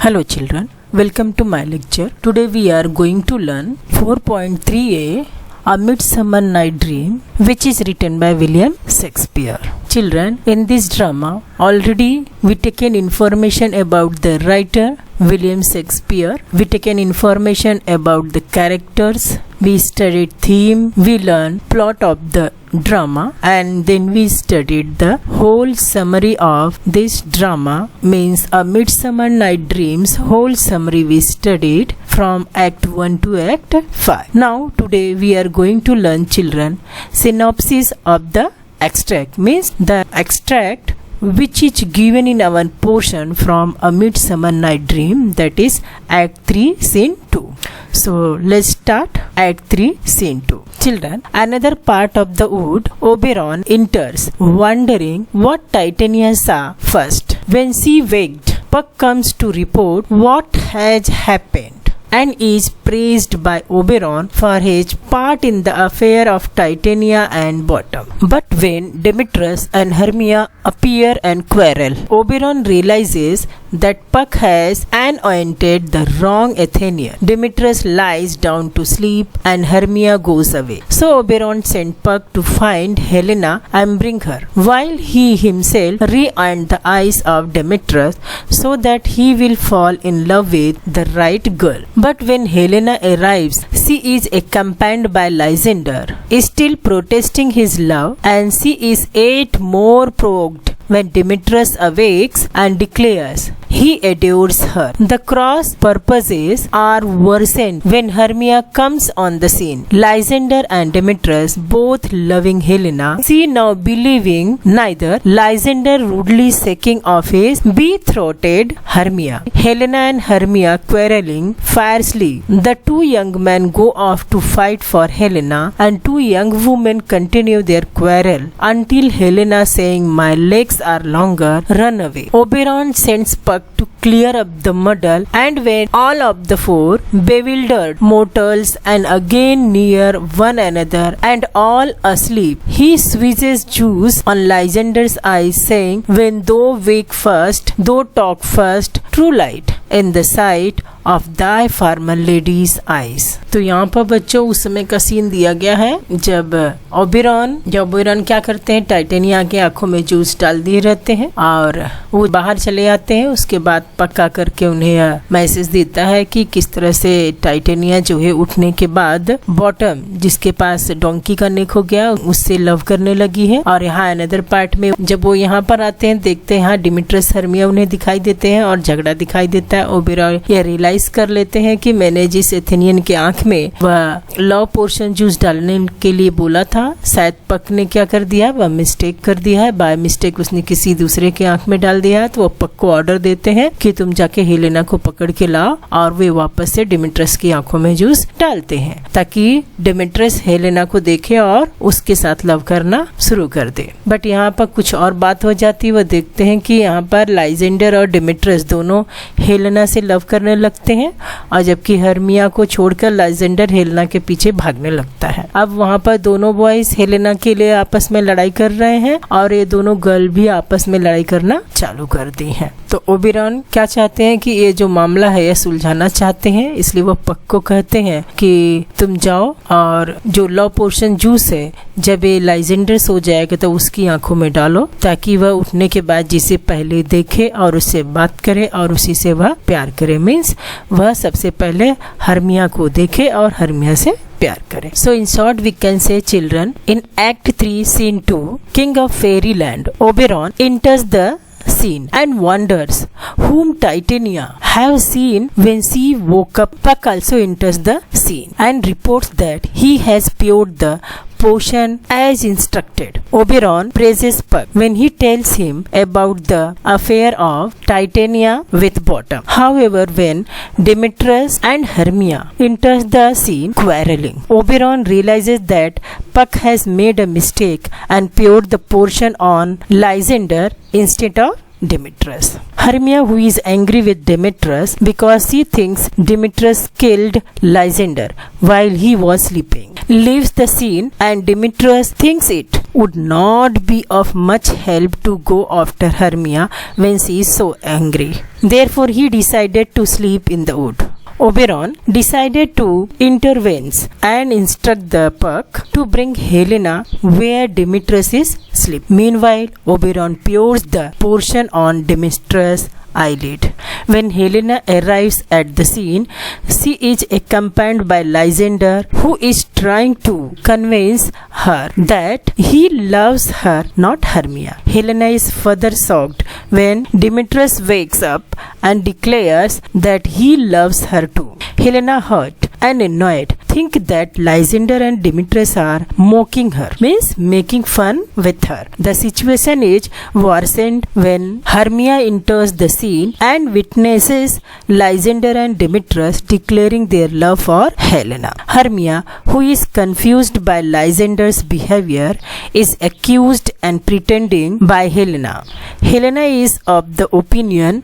Hello children, welcome to my lecture. Today we are going to learn 4.3a A Midsummer Night Dream, which is written by William Shakespeare. Children, in this drama already we taken information about the writer William Shakespeare. We taken information about the characters. We studied theme. We learned plot of the drama, and then we studied the whole summary of this drama, means A Midsummer Night Dream's whole summary we studied from Act 1 to Act 5. Now today we are going to learn, children, synopsis of the extract, means the extract which is given in our portion from A Midsummer Night Dream, that is Act 3 Scene 2. So let's start Act 3 Scene 2. Children, another part of the wood, Oberon enters, wondering what Titania saw first. When she waked, Puck comes to report what has happened and is praised by Oberon for his part in the affair of Titania and Bottom. But when Demetrius and Hermia appear and quarrel, Oberon realizes that Puck has anointed the wrong Athenian. Demetrius lies down to sleep and Hermia goes away. So Oberon sent Puck to find Helena and bring her, while he himself re-earned the eyes of Demetrius so that he will fall in love with the right girl. But when Helena arrives, she is accompanied by Lysander, still protesting his love, and she is yet more provoked when Demetrius awakes and declares he adores her. The cross purposes are worsened when Hermia comes on the scene. Lysander and Demetrius both loving Helena, she now believing neither, Lysander rudely shaking off his betrothed Hermia. Helena and Hermia quarreling fiercely. The two young men go off to fight for Helena, and two young women continue their quarrel until Helena, saying, "My legs are longer, run away." Oberon sends Puck to clear up the muddle, and when all of the four bewildered mortals and again near one another and all asleep, he squeezes juice on Lysander's eyes, saying, "When thou wake first, thou talk first, true light in the sight of thy former lady's eyes." तो यहाँ पर बच्चों उस समय का scene दिया गया है जब ओबेरॉन क्या करते हैं, टाइटेनिया के आंखों में जूस डाल दिए रहते हैं और वो बाहर चले आते हैं। उसके बाद पक्का करके उन्हें मैसेज देता है कि किस तरह से टाइटेनिया जो है उठने के बाद बॉटम, जिसके पास डोंकी का नेक हो गया, उससे लव करने लगी है। और यहाँ अनदर पार्ट में जब वो यहाँ पर आते हैं, देखते हैं यहाँ डिमिट्रस हर्मिया उन्हें दिखाई देते हैं और झगड़ा दिखाई देता है। ओबेरॉन ये रियलाइज कर लेते हैं कि मैंने जिस एथेनियन के आंख में वह लव पोर्शन जूस डालने के लिए बोला था, शायद पक ने क्या कर दिया, वह मिस्टेक कर दिया है, बाय मिस्टेक उसने किसी दूसरे के आंख में डाल दिया है। तो वो पक को ऑर्डर देते हैं कि तुम जाके हेलेना को पकड़ के लाओ, और वे वापस से डिमिट्रस की आंखों में जूस डालते हैं ताकि डिमिट्रस हेलेना को देखे और उसके साथ लव करना शुरू कर दे। बट यहाँ पर कुछ और बात हो जाती है। वो देखते हैं कि यहाँ पर लाइजेंडर और डिमिट्रस दोनों हेलेना से लव करने लगते हैं, और जबकि हर्मिया को छोड़कर लाइजेंडर हेलेना के पीछे भागने लगता है। अब वहाँ पर दोनों बॉयज हेलेना के लिए आपस में लड़ाई कर रहे हैं और ये दोनों गर्ल भी आपस में लड़ाई करना चालू कर दी हैं। तो ओबेरॉन क्या चाहते हैं कि ये जो मामला है ये सुलझाना चाहते हैं, इसलिए वो पक को कहते हैं कि तुम जाओ और जो लव पोर्शन जूस है जब ये लाइजेंडर सो जाएगा तो उसकी आंखों में डालो, ताकि वह उठने के बाद जिसे पहले देखे और उससे बात करे और उसी से वह प्यार करे। मीन्स वह सबसे पहले हर्मिया को देखे और हर्मिया से प्यार करे। So in short we can say, children, in Act 3 Scene 2, King of Fairyland, Oberon enters the scene and wonders whom Titania have seen when she woke up. Puck also enters the scene and reports that he has poured the potion as instructed. Oberon praises Puck when he tells him about the affair of Titania with Bottom. However, when Demetrius and Hermia enters the scene quarreling, Oberon realizes that Puck has made a mistake and poured the potion on Lysander instead of Demetrius. Hermia, who is angry with Demetrius because she thinks Demetrius killed Lysander while he was sleeping, leaves the scene, and Demetrius thinks it would not be of much help to go after Hermia when she is so angry. Therefore, he decided to sleep in the wood. Oberon decided to intervene and instruct the Puck to bring Helena where Demetrius is sleeping. Meanwhile, Oberon pours the potion on Demetrius' eyelid. When Helena arrives at the scene, she is accompanied by Lysander, who is trying to convince her that he loves her, not Hermia. Helena is further shocked when Demetrius wakes up and declares that he loves her too. Helena, hurt and annoyed, think that Lysander and Demetrius are mocking her, means making fun with her. The situation is worsened when Hermia enters the scene and witnesses Lysander and Demetrius declaring their love for Helena. Hermia, who is confused by Lysander's behavior, is accused and pretending by Helena. Helena is of the opinion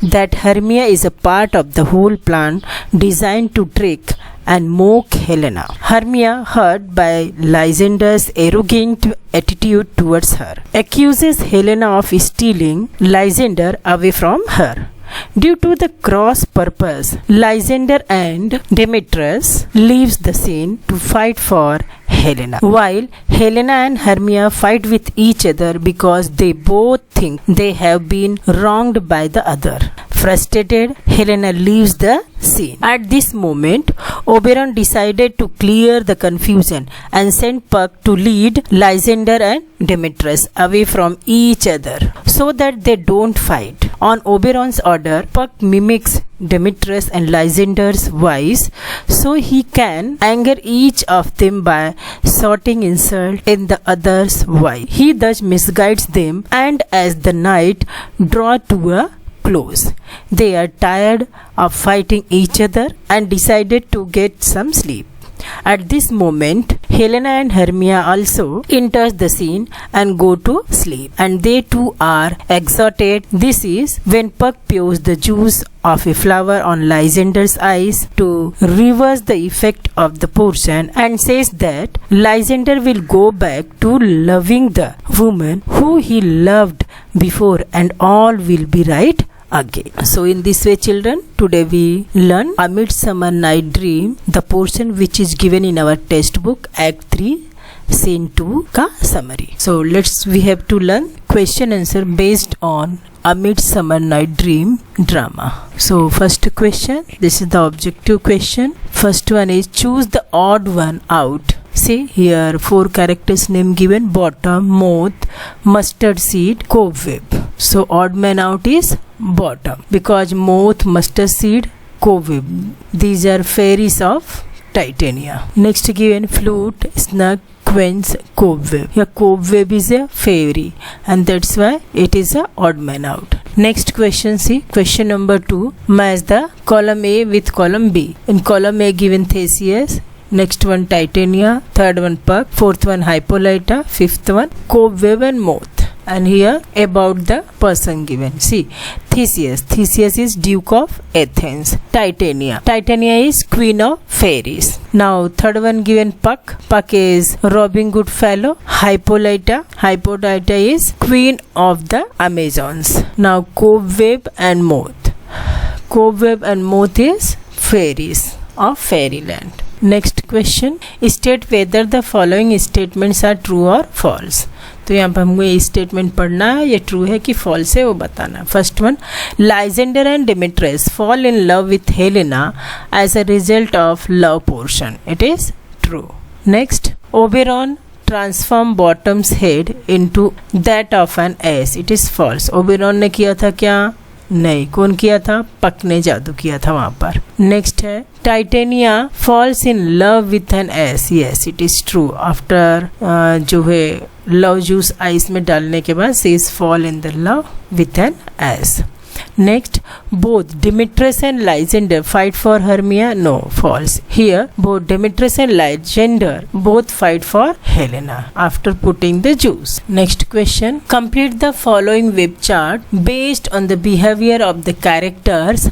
that Hermia is a part of the whole plan designed to trick and mock Helena. Hermia, hurt by Lysander's arrogant attitude towards her, accuses Helena of stealing Lysander away from her. Due to the cross purpose, Lysander and Demetrius leaves the scene to fight for Helena, while Helena and Hermia fight with each other because they both think they have been wronged by the other. Frustrated, Helena leaves the scene. At this moment, Oberon decided to clear the confusion and sent Puck to lead Lysander and Demetrius away from each other so that they don't fight. On Oberon's order, Puck mimics Demetrius and Lysander's voice so he can anger each of them by shouting insult in the other's voice. He thus misguides them, and as the night draws to a close, they are tired of fighting each other and decided to get some sleep. At this moment, Helena and Hermia also enters the scene and go to sleep, and they too are exhausted. This is when Puck pours the juice of a flower on Lysander's eyes to reverse the effect of the potion and says that Lysander will go back to loving the woman who he loved before and all will be right again. So in this way, children, today we learn A Midsummer Night Dream, the portion which is given in our textbook Act 3 Scene 2 ka summary. So we have to learn question answer based on A Midsummer Night Dream drama. So first question, this is the objective question. First one is choose the odd one out. See here 4 characters name given: bottom, moth, mustard seed, cobweb. So odd man out is bottom because moth, mustard seed, cobweb, these are fairies of Titania. Next given flute, snug, quench, cobweb. Here cobweb is a fairy and that's why it is a odd man out. Next question, see question number 2, match the column A with column B. In column A given Theseus, next one Titania, third one Puck, fourth one Hippolyta, fifth one cobweb and moth. And here about the person given. See Theseus. Theseus is Duke of Athens. Titania. Titania is Queen of Fairies. Now third one given Puck. Puck is Robin Good Fellow. Hippolyta. Hippolyta is Queen of the Amazons. Now cobweb and moth. Cobweb and moth is fairies of fairyland. Next question, state whether the following statements are true or false. तो यहाँ पर हमको ये statement पढ़ना है, ये true है कि फॉल्स है वो बताना. First one, Lysander and Demetrius fall in love with Helena as a result of love potion. It is true. Next, Oberon transform Bottom's head into that of an ass. It is false. Oberon ने किया था क्या? नहीं. कौन किया था? पक ने जादू किया था वहां पर. नेक्स्ट है, titania falls in love with an S. Yes, it is true. After जो है लव जूस आइस में डालने के बाद she is fall in the love with an S. Next, both Demetrius and Lysander fight for Hermia. No, false. Here, both Demetrius and Lysander both fight for Helena after putting the Jews. Next question. Complete the following web chart based on the behavior of the characters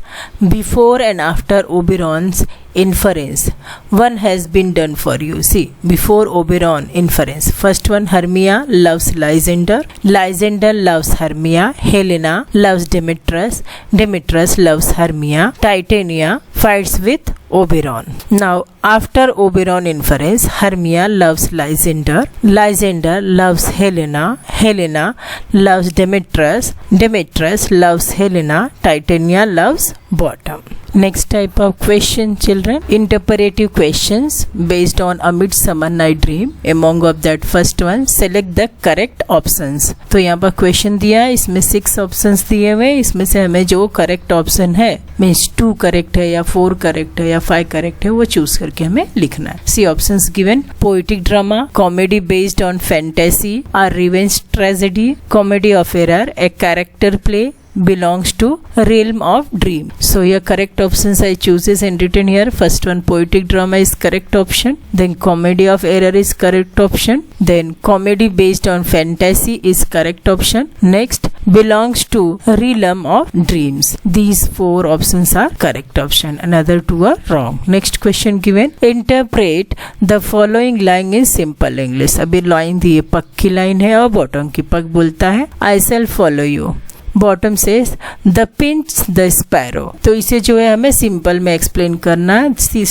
before and after Oberon's inference. One has been done for you. See, before Oberon inference. First one, Hermia loves Lysander. Lysander loves Hermia. Helena loves Demetrius. Demetrius loves Hermia. Titania fights with Oberon. Now, after Oberon inference, Hermia loves Lysander. Lysander loves Helena. Helena loves Demetrius. Demetrius loves Helena. Titania loves Bottom. Next type of question, children, interpretive questions based on A Midsummer Night Dream. Among of that first one, select the correct options. तो यहाँ पर question दिया है, इसमें 6 options दिए हुए, इसमें से हमें जो करेक्ट ऑप्शन है मीन्स 2 करेक्ट है या 4 करेक्ट है या 5 करेक्ट है वो चूज करके हमें लिखना है. See options given. Poetic drama, comedy based on fantasy, a revenge tragedy, comedy of error, a character play, belongs to realm of dream. So your correct options I chooses and written here. First one, poetic drama is correct option. Then comedy of error is correct option. Then comedy based on fantasy is correct option. Next, belongs to realm of dreams. These 4 options are correct option. Another 2 are wrong. Next question given. Interpret the following line in simple English. अभी line दी है, पक की line है और bottom की. पक बोलता है I shall follow you. Bottom says the pinch the sparrow. तो इसे जो है हमें सिंपल में एक्सप्लेन करना है. See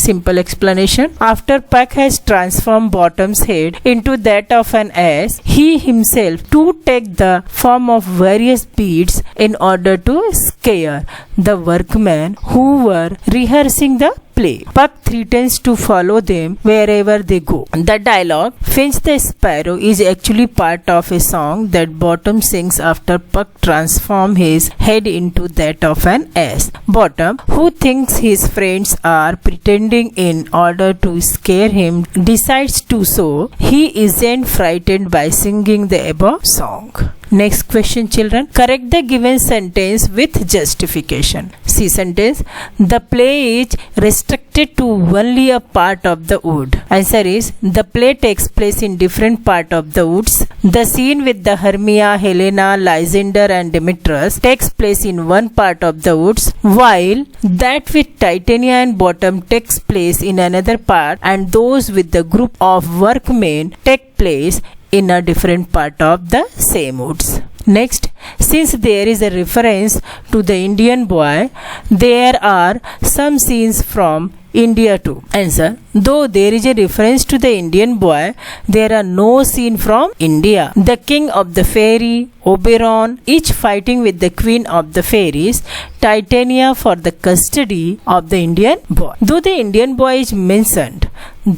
simple explanation. After Puck has transform Bottom's head into that of an ass, he himself to take the form of various beasts in order to scare the workman who were rehearsing the play. Puck threatens to follow them wherever they go. The dialogue, Finch the Sparrow, is actually part of a song that Bottom sings after Puck transforms his head into that of an ass. Bottom, who thinks his friends are pretending in order to scare him, decides to so he isn't frightened by singing the above song. Next question, children. Correct the given sentence with justification. See sentence. The play is restricted to only a part of the wood. Answer is, the play takes place in different part of the woods. The scene with the Hermia, Helena, Lysander and Demetrius takes place in one part of the woods, while that with Titania and Bottom takes place in another part, and those with the group of workmen take place in a different part of the same woods. Next, since there is a reference to the Indian boy, there are some scenes from India too. Answer, though there is a reference to the Indian boy, there are no scene from India. The king of the fairy, Oberon, each fighting with the queen of the fairies, Titania, for the custody of the Indian boy. Though the Indian boy is mentioned,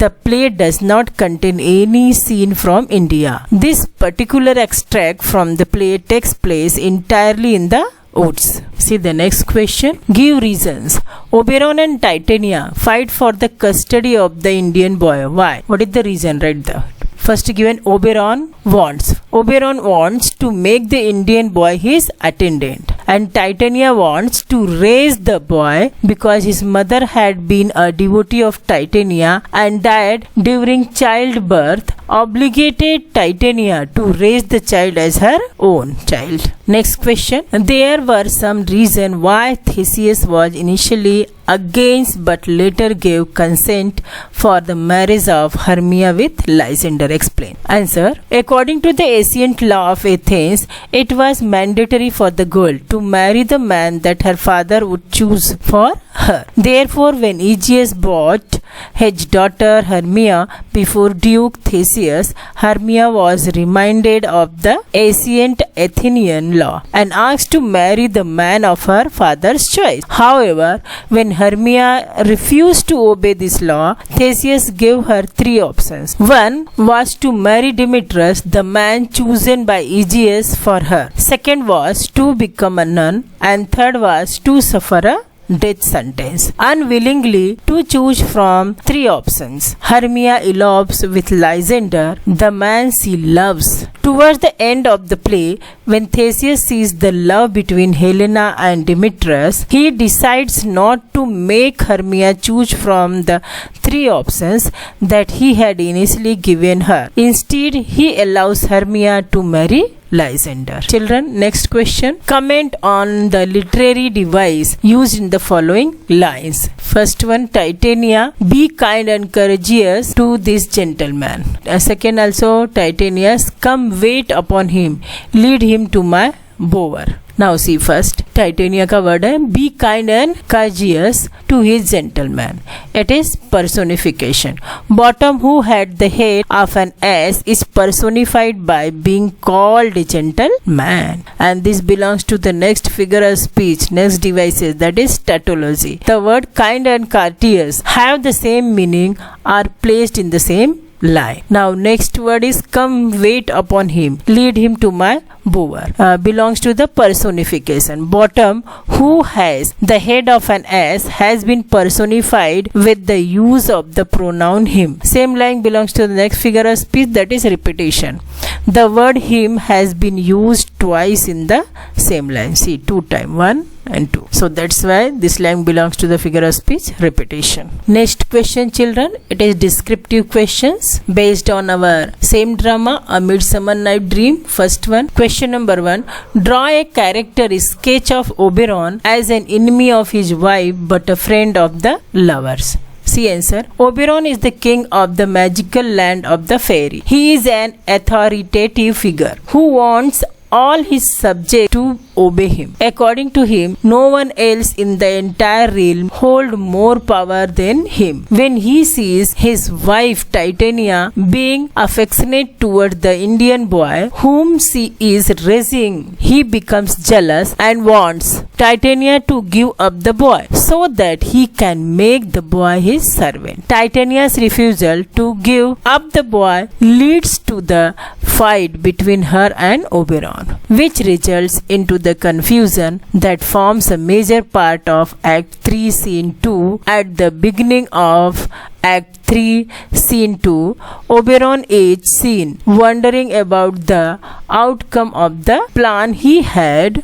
the play does not contain any scene from India. This particular extract from the play takes place entirely in the woods. See the next question. Give reasons. Oberon and Titania fight for the custody of the Indian boy. Why? What is the reason? Write that. First given, Oberon wants to make the Indian boy his attendant, and Titania wants to raise the boy because his mother had been a devotee of Titania and died during childbirth, obligated Titania to raise the child as her own child. Next question. There were some reason why Theseus was initially against but later gave consent for the marriage of Hermia with Lysander. Explain. Answer. According to the ancient law of Athens, it was mandatory for the girl to marry the man that her father would choose for her. Therefore, when Aegeus brought his daughter Hermia before Duke Theseus, Hermia was reminded of the ancient Athenian law and asked to marry the man of her father's choice. However, when Hermia refused to obey this law, Theseus gave her 3 options. One was to marry Demetrius, the man chosen by Aegeus for her. Second was to become a nun, and third was to suffer a death sentence, unwillingly to choose from three options. Hermia elopes with Lysander, the man she loves. Towards the end of the play, when Theseus sees the love between Helena and Demetrius, he decides not to make Hermia choose from the three options that he had initially given her. Instead, he allows Hermia to marry Lysander. Children, next question. Comment on the literary device used in the following lines. First one, Titania, be kind and courageous to this gentleman. Second also, Titanius, come wait upon him, lead him to my bower. Now see first, Titania का word है be kind and courteous to his gentleman. It is personification. Bottom, who had the head of an ass, is personified by being called a gentleman. And this belongs to the next figure of speech, next devices, that is tautology. The word kind and courteous have the same meaning, are placed in the same line. Now next word is come wait upon him, lead him to my bower. Belongs to the personification. Bottom, who has the head of an ass, has been personified with the use of the pronoun him. Same line belongs to the next figure of speech, that is repetition. The word him has been used twice in the same line. See, 2 times, 1 and 2. So that's why this line belongs to the figure of speech, repetition. Next question, children. It is descriptive questions based on our same drama, A Midsummer Night Dream. First one, question number 1. Draw a character sketch of Oberon as an enemy of his wife but a friend of the lovers. See answer. Oberon is the king of the magical land of the fairy. He is an authoritative figure who wants all his subjects to obey him. According to him, no one else in the entire realm hold more power than him. When he sees his wife Titania being affectionate toward the Indian boy whom she is raising, he becomes jealous and wants Titania to give up the boy so that he can make the boy his servant. Titania's refusal to give up the boy leads to the fight between her and Oberon, which results into the confusion that forms a major part of Act 3 Scene 2. At the beginning of Act 3 Scene 2, Oberon is seen wondering about the outcome of the plan he had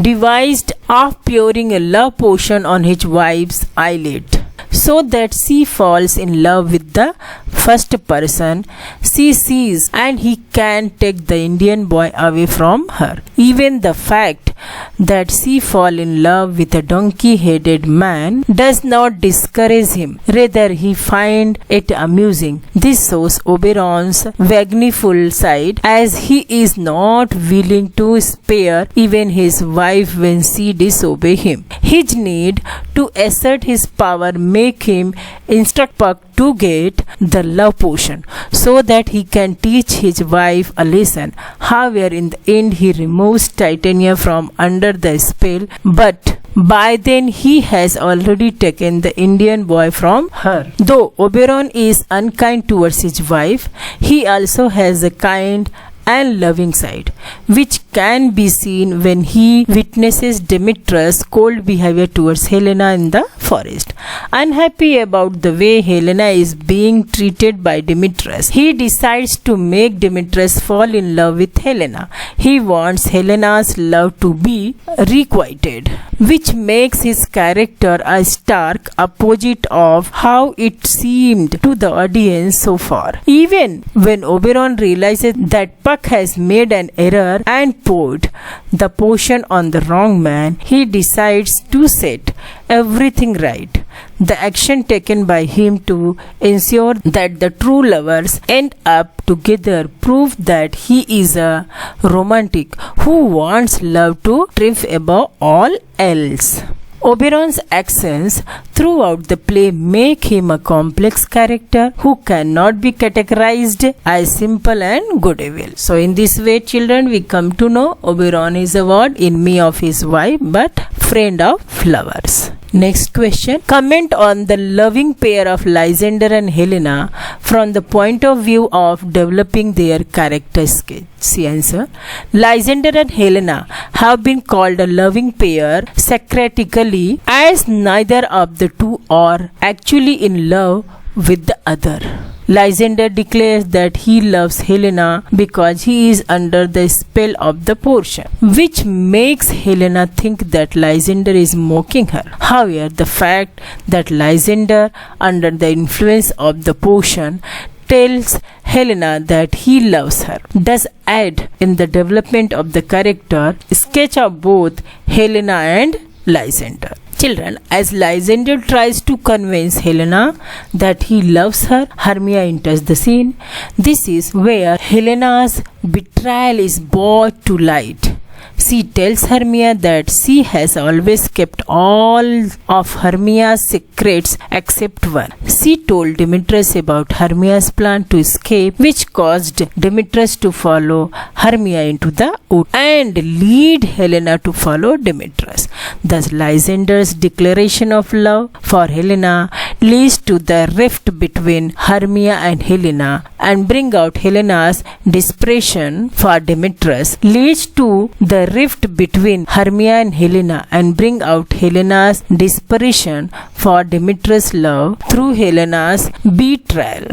devised of pouring a love potion on his wife's eyelid so that she falls in love with the first person she sees and he can take the Indian boy away from her. Even the fact that she falls in love with a donkey-headed man does not discourage him. Rather, he finds it amusing. This shows Oberon's vengeful side, as he is not willing to spare even his wife when she disobeys him. His need to assert his power make him instruct Puck to get the love potion so that he can teach his wife a lesson. However, in the end he removes Titania from under the spell, but by then he has already taken the Indian boy from her. Though Oberon is unkind towards his wife, he also has a kind and loving side, which can be seen when he witnesses Demetrius' cold behavior towards Helena in the forest. Unhappy about the way Helena is being treated by Demetrius, he decides to make Demetrius fall in love with Helena. He wants Helena's love to be requited, which makes his character a stark opposite of how it seemed to the audience so far. Even when Oberon realizes that Puck has made an error and poured the potion on the wrong man, he decides to set everything right. The action taken by him to ensure that the true lovers end up together prove that he is a romantic who wants love to triumph above all else. Oberon's actions throughout the play make him a complex character who cannot be categorized as simple and good evil. So in this way, children, we come to know Oberon is a what? Enemy of his wife but friend of lovers. Next question. Comment on the loving pair of Lysander and Helena from the point of view of developing their character sketch. See answer. Lysander and Helena have been called a loving pair Socratically, as neither of the two are actually in love with the other. Lysander declares that he loves Helena because he is under the spell of the potion, which makes Helena think that Lysander is mocking her. However, the fact that Lysander, under the influence of the potion, tells Helena that he loves her does add in the development of the character sketch of both Helena and Lysander. Children, as Lysander tries to convince Helena that he loves her, Hermia enters the scene. This is where Helena's betrayal is brought to light. She tells Hermia that she has always kept all of Hermia's secrets except one. She told Demetrius about Hermia's plan to escape, which caused Demetrius to follow Hermia into the wood and lead Helena to follow Demetrius. Thus, Lysander's declaration of love for Helena leads to the rift between Hermia and Helena, and bring out Helena's desperation for Demetrius leads to the rift between Hermia and Helena, and bring out Helena's desperation for Demetrius' love through Helena's betrayal.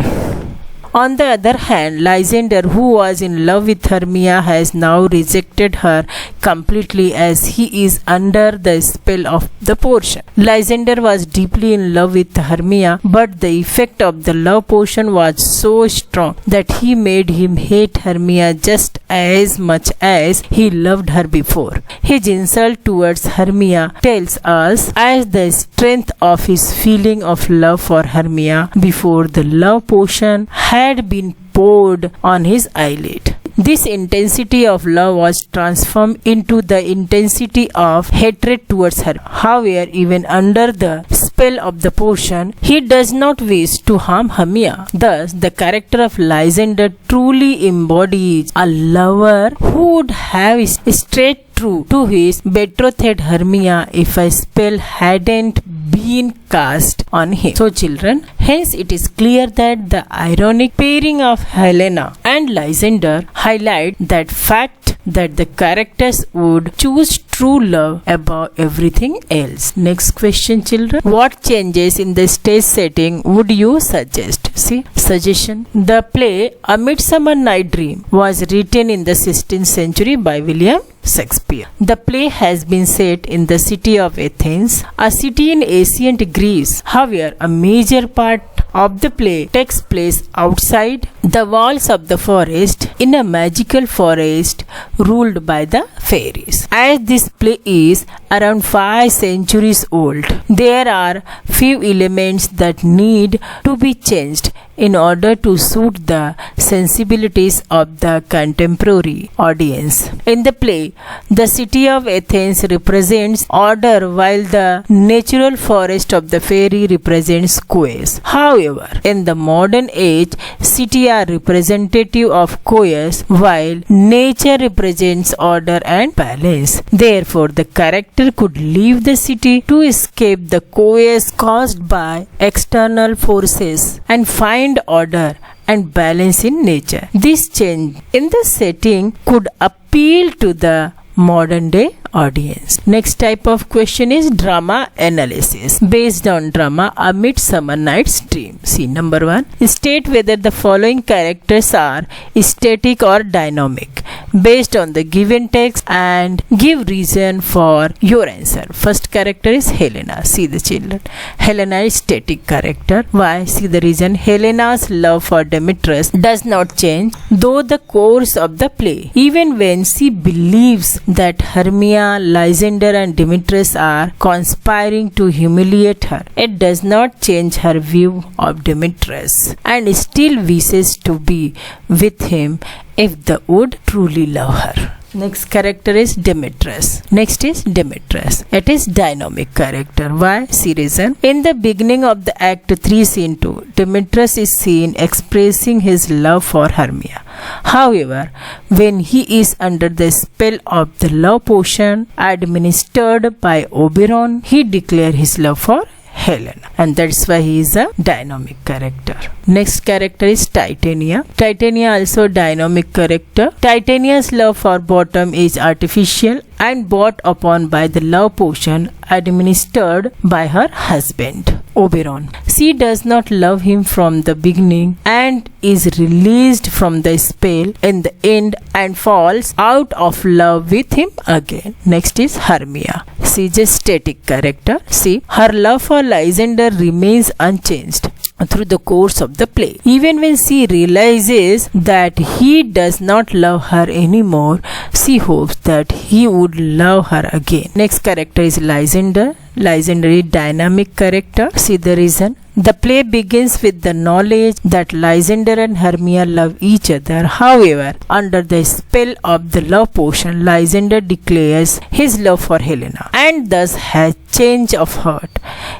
On the other hand, Lysander, who was in love with Hermia, has now rejected her completely as he is under the spell of the potion. Lysander was deeply in love with Hermia, but the effect of the love potion was so strong that he made him hate Hermia just as much as he loved her before. His insult towards Hermia tells us as the strength of his feeling of love for Hermia before the love potion had been poured on his eyelid. This intensity of love was transformed into the intensity of hatred towards her. However, even under the spell of the potion, he does not wish to harm Hermia. Thus, the character of Lysander truly embodies a lover who would have stayed true to his betrothed Hermia if a spell hadn't been cast on him. So children, hence it is clear that the ironic pairing of Helena and Lysander highlight that fact that the characters would choose true love above everything else. Next question children. What changes in the stage setting would you suggest? See, suggestion. The play A Midsummer Night Dream was written in the 16th century by William Shakespeare. The play has been set in the city of Athens, a city in ancient Greece. However, a major part of the play takes place outside the walls of the forest, in a magical forest ruled by the fairies. As this play is around 5 centuries old, there are few elements that need to be changed in order to suit the sensibilities of the contemporary audience. In the play, the city of Athens represents order while the natural forest of the fairy represents chaos. However, in the modern age, city are representative of chaos while nature represents order and balance. Therefore, the character could leave the city to escape the chaos caused by external forces and find order and balance in nature. This change in the setting could appeal to the modern day audience. Next type of question is drama analysis. Based on drama A Midsummer Night's Dream. See, number 1. State whether the following characters are static or dynamic based on the given text and give reason for your answer. First character is Helena. See the children. Helena is static character. Why? See the reason. Helena's love for Demetrius does not change though the course of the play. Even when she believes that Hermia, Lysander and Demetrius are conspiring to humiliate her, it does not change her view of Demetrius and still wishes to be with him if they would truly love her. Next character is Demetrius. Next is Demetrius. It is dynamic character. Why? See reason. In the beginning of the Act 3 Scene 2, Demetrius is seen expressing his love for Hermia. However, when he is under the spell of the love potion administered by Oberon, he declares his love for Helena, and that's why he is a dynamic character. Next character is Titania. Titania also dynamic character. Titania's love for Bottom is artificial and brought upon by the love potion administered by her husband Oberon. She does not love him from the beginning and is released from the spell in the end and falls out of love with him again. Next is Hermia. She is a static character. See, her love for Lysander remains unchanged through the course of the play. Even when she realizes that he does not love her anymore, she hopes that he would love her again. Next character is Lysander. Lysander is dynamic character. See the reason. The play begins with the knowledge that Lysander and Hermia love each other. However, under the spell of the love potion, Lysander declares his love for Helena and thus has change of heart.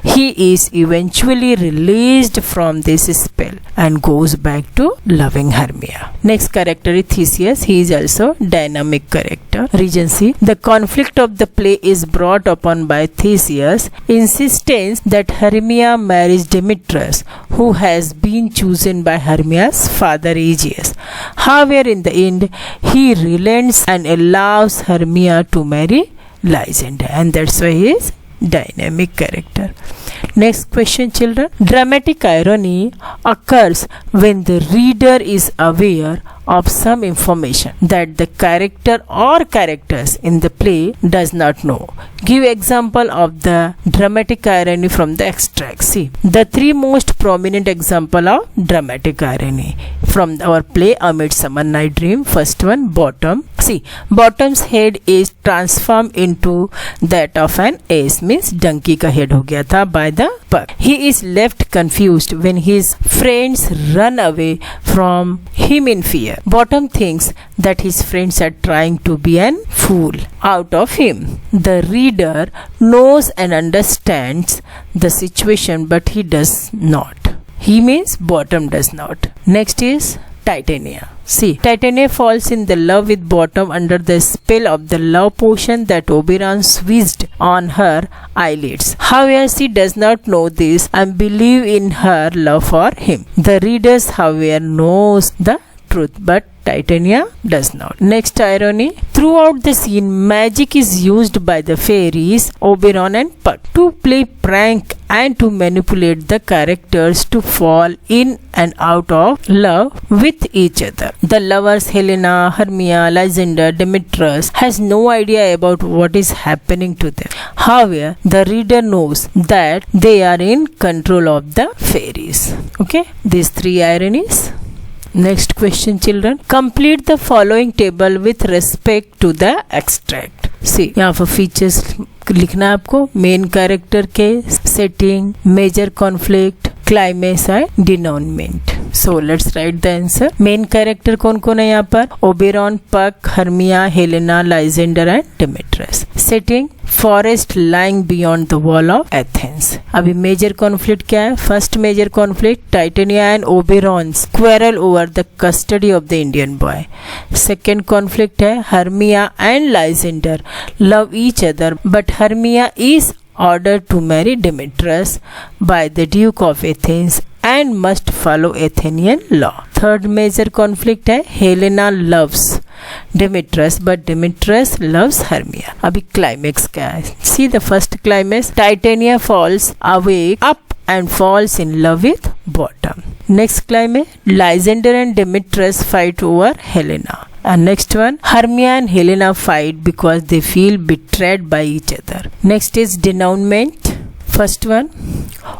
He is eventually released from this spell and goes back to loving Hermia. Next character is Theseus. He is also dynamic character. Regency. The conflict of the play is brought upon by Theseus' insistence that Hermia marries Demetrius, who has been chosen by Hermia's father Aegeus. However, in the end, he relents and allows Hermia to marry Lysander, and that's why he is dynamic character. Next question, children. Dramatic irony occurs when the reader is aware of some information that the character or characters in the play does not know. Give example of the dramatic irony from the extract. See, the three most prominent example of dramatic irony from our play A Midsummer Night Dream. First one, Bottom. See, Bottom's head is transformed into that of an ace, means donkey का head हो गया था by the puck. He is left confused when his friends run away from him in fear. Bottom thinks that his friends are trying to be an fool out of him. The reader knows and understands the situation, but he does not. He means Bottom does not. Next is Titania. See, Titania falls in the love with Bottom under the spell of the love potion that Oberon squeezed on her eyelids. However, she does not know this and believe in her love for him. The readers, however, knows the truth, but Titania does not. Next irony. Throughout the scene, magic is used by the fairies, Oberon and Puck, to play prank and to manipulate the characters to fall in and out of love with each other. The lovers Helena, Hermia, Lysander, Demetrius has no idea about what is happening to them. However, the reader knows that they are in control of the fairies. Okay, these three ironies. Next question, children. Complete the following table with respect to the extract. See, यहाँ पर features लिखना है आपको. Main character के setting, major conflict, climax and denouement. So let's write the answer. Main character कौन कौन है यहाँ पर? Oberon, Puck, Hermia, Helena, Lysander and Demetrius. Setting, forest lying beyond the wall of Athens. अभी मेजर कॉन्फ्लिक्ट क्या है? First major conflict, Titania and Oberon quarrel over the custody of the Indian boy. Second conflict है Hermia and Lysander love each other but Hermia is ordered to marry Demetrius by the Duke of Athens and must follow Athenian law. Third major conflict है Helena loves Demetrius but Demetrius loves Hermia. अभी climax क्या है? See the first climax. Titania falls awake up and falls in love with Bottom. Next climax, Lysander and Demetrius fight over Helena. And next one, Hermia and Helena fight because they feel betrayed by each other. Next is denouement. First one,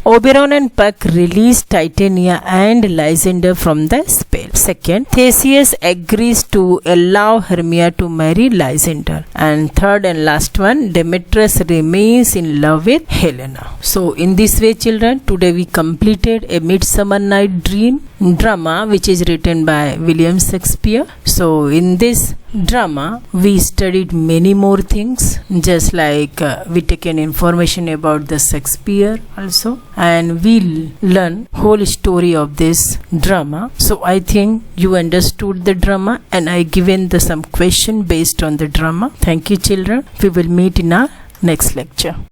Oberon and Puck release Titania and Lysander from the spell. Second, Theseus agrees to allow Hermia to marry Lysander. And third and last one, Demetrius remains in love with Helena. So in this way, children, today we completed A Midsummer Night Dream. drama which is written by William Shakespeare. So in this drama we studied many more things, just like we taken information about the Shakespeare also, and we learn whole story of this drama. So I think you understood the drama, and I given the some question based on the drama. Thank you children. We will meet in our next lecture.